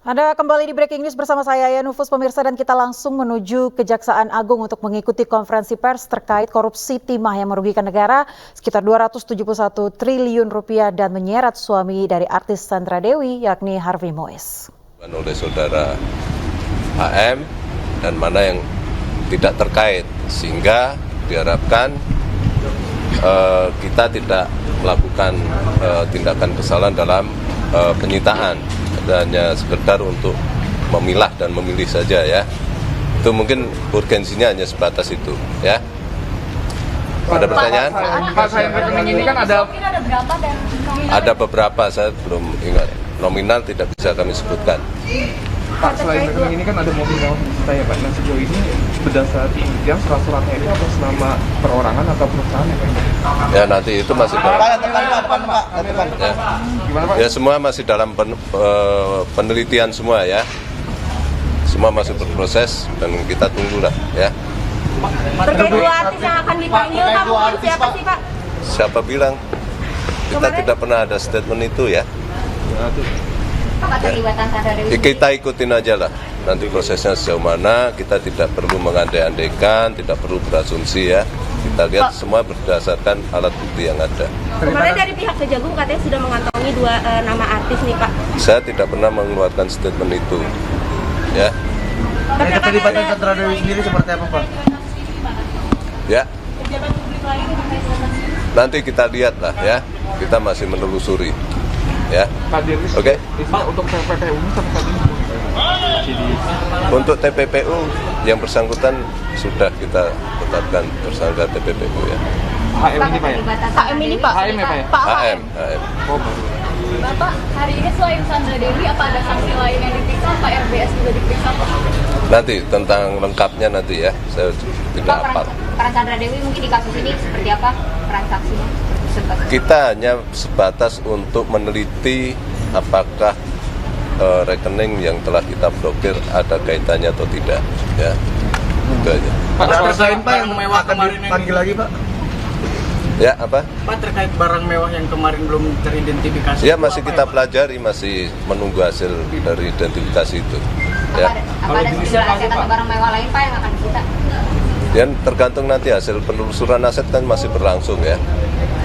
Anda kembali di Breaking News bersama saya Yanufus pemirsa, dan kita langsung menuju Kejaksaan Agung untuk mengikuti konferensi pers terkait korupsi timah yang merugikan negara sekitar 271 triliun rupiah dan menyeret suami dari artis Sandra Dewi yakni Harvey Mois. Oleh saudara HM dan mana yang tidak terkait, sehingga diharapkan kita tidak melakukan tindakan kesalahan dalam penyitaan. Hanya sekedar untuk memilah dan memilih saja ya. Itu mungkin urgensinya hanya sebatas itu ya. Ada pertanyaan? Pak, saya rekening ini kan ada berapa dan nominal? Ada beberapa, saya belum ingat. Nominal tidak bisa kami sebutkan. Pak, selain rekening ini kan ada mobil mewah disita ya Pak. Nah sejauh ini berdasar yang surat-suratnya itu atas nama perorangan atau perusahaan ya Pak? Ya nanti itu masih dalam Ya. Gimana Pak? ya semua masih dalam penelitian semua ya. Semua masih berproses dan kita tunggulah ya. Terkait dua artis yang akan dipanggil, Pak, mungkin siapa sih Pak? Siapa bilang? Kita tidak pernah ada statement itu ya. Apa keterlibatan Sandra Dewi? Kita ikutin aja lah. Nanti prosesnya sejauh mana, kita tidak perlu mengandai-andaikan, tidak perlu berasumsi ya. Kita lihat semua berdasarkan alat bukti yang ada. Kemarin dari pihak Kejagung katanya sudah mengantongi dua nama artis nih Pak. Saya tidak pernah mengeluarkan statement itu. Ya. Keterlibatan Sandra Dewi sendiri seperti apa Pak? Ya. Nanti kita lihat lah ya. Kita masih menelusuri. Ya. Pak Dirlis, Oke. Pak, untuk TPPU ini sampai saat ini masih di... Untuk TPPU yang bersangkutan sudah kita tetapkan tersangka TPPU ya. HM ini Pak ya? HM ini Pak. HM ya Pak ya? Pak HM. Oh baru. Bapak, hari ini selain Sandra Dewi, apa ada saksi lain yang diperiksa? Pak RBS juga diperiksa Pak? Nanti tentang lengkapnya nanti ya. Saya tidak Pak, hafal. peran Sandra Dewi mungkin di kasus ini seperti apa? Peran saksinya? Kita hanya sebatas untuk meneliti apakah rekening yang telah kita blokir ada kaitannya atau tidak ya. Itu aja. Pak, selain Pak yang mewah kemarin dipanggil lagi Pak? Ya apa? Pak, terkait barang mewah yang kemarin belum teridentifikasi. Ya masih kita pelajari, masih menunggu hasil dari identifikasi itu. Ya. Apa ada sejumlah aset atau barang mewah lain Pak yang akan disita? Dan tergantung nanti hasil penelusuran aset kan masih berlangsung ya.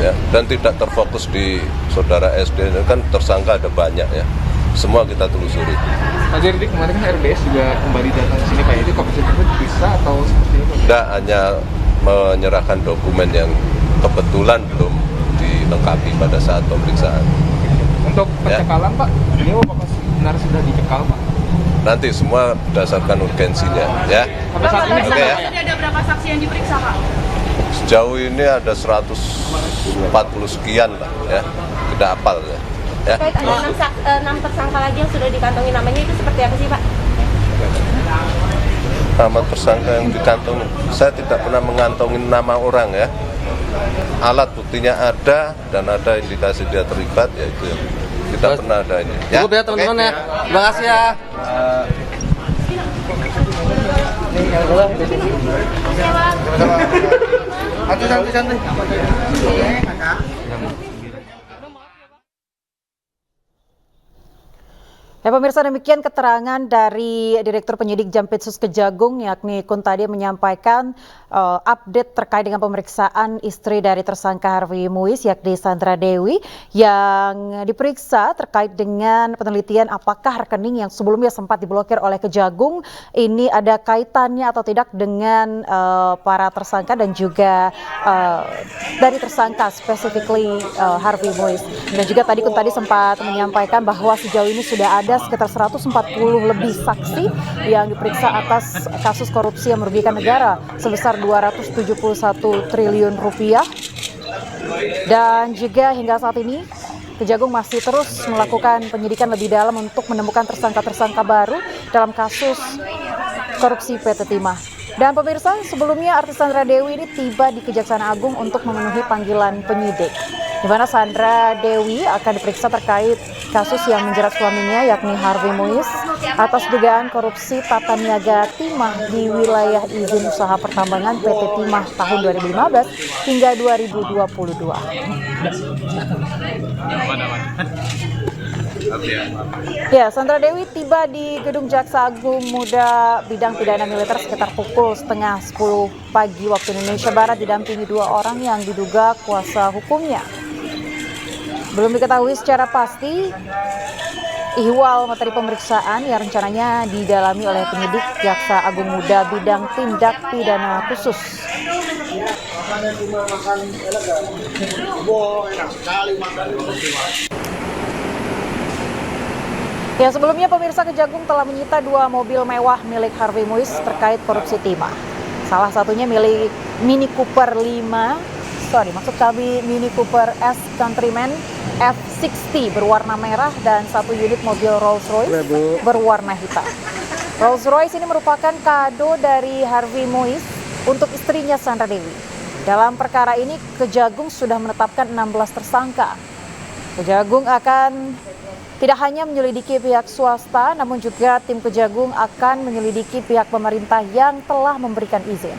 Ya, dan tidak terfokus di saudara SD, kan tersangka ada banyak ya. Semua kita telusuri. Pak Dirlis, kemarin kan RBS juga kembali datang ke sini Pak. Itu komisi tersebut bisa atau seperti apa? Tidak, hanya menyerahkan dokumen yang kebetulan belum dilengkapi pada saat pemeriksaan. Untuk pencekalan Pak, beliau apakah benar sudah dicekal Pak? Nanti semua berdasarkan urgensinya ya. Sampai saat ini Oke ya. Ada berapa saksi yang diperiksa Pak? Sejauh ini ada 140 sekian lah ya. Tidak hafal ya. Ya. Terkait ada 6 tersangka lagi yang sudah dikantongi namanya, itu seperti apa sih Pak? Nama tersangka yang dikantongi, saya tidak pernah mengantongin nama orang ya. Alat buktinya ada dan ada indikasi dia terlibat, ya itu tidak pernah ada ini. Cukup ya teman-teman ya. Terima kasih ya. Santai. Ya pemirsa, demikian keterangan dari Direktur Penyidik Jampitsus Kejagung yakni Kuntadi menyampaikan update terkait dengan pemeriksaan istri dari tersangka Harvey Mois yakni Sandra Dewi yang diperiksa terkait dengan penelitian apakah rekening yang sebelumnya sempat diblokir oleh Kejagung ini ada kaitannya atau tidak dengan para tersangka dan juga dari tersangka specifically Harvey Mois. Dan juga tadi Kuntadi sempat menyampaikan bahwa sejauh ini sudah ada sekitar 140 lebih saksi yang diperiksa atas kasus korupsi yang merugikan negara sebesar 271 triliun rupiah. Dan juga hingga saat ini Kejagung masih terus melakukan penyidikan lebih dalam untuk menemukan tersangka-tersangka baru dalam kasus korupsi PT Timah. Dan pemirsa, sebelumnya artis Sandra Dewi ini tiba di Kejaksaan Agung untuk memenuhi panggilan penyidik, di mana Sandra Dewi akan diperiksa terkait kasus yang menjerat suaminya yakni Harvey Mois atas dugaan korupsi tata niaga timah di wilayah izin usaha pertambangan PT Timah tahun 2015 hingga 2022. Ya, Sandra Dewi tiba di Gedung Jaksa Agung Muda Bidang Pidana Militer sekitar pukul setengah 10 pagi waktu Indonesia Barat didampingi 2 orang yang diduga kuasa hukumnya. Belum diketahui secara pasti ihwal materi pemeriksaan yang rencananya didalami oleh penyidik Jaksa Agung Muda Bidang Tindak Pidana Khusus. Ya, sebelumnya pemirsa, Kejagung telah menyita 2 mobil mewah milik Harvey Muiz terkait korupsi timah. Salah satunya milik Mini Cooper Mini Cooper S Countryman F60 berwarna merah dan 1 unit mobil Rolls-Royce berwarna hitam. Rolls-Royce ini merupakan kado dari Harvey Muiz untuk istrinya Sandra Dewi. Dalam perkara ini, Kejagung sudah menetapkan 16 tersangka. Kejagung akan tidak hanya menyelidiki pihak swasta, namun juga tim Kejagung akan menyelidiki pihak pemerintah yang telah memberikan izin.